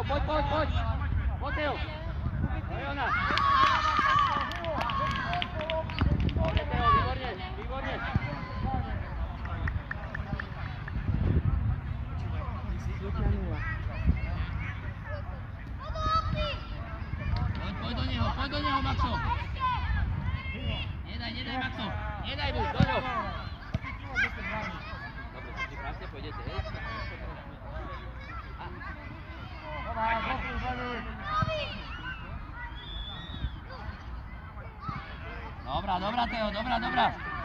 poď. Mateo. Jona. Dobre, Teo, výborne. Poď do neho, Maxo. Nedaj, Maxo. Nedaj mu, do neho. Dobre, krásne pôjdete, hej? Dobrá, Teo, dobrá. Dobre.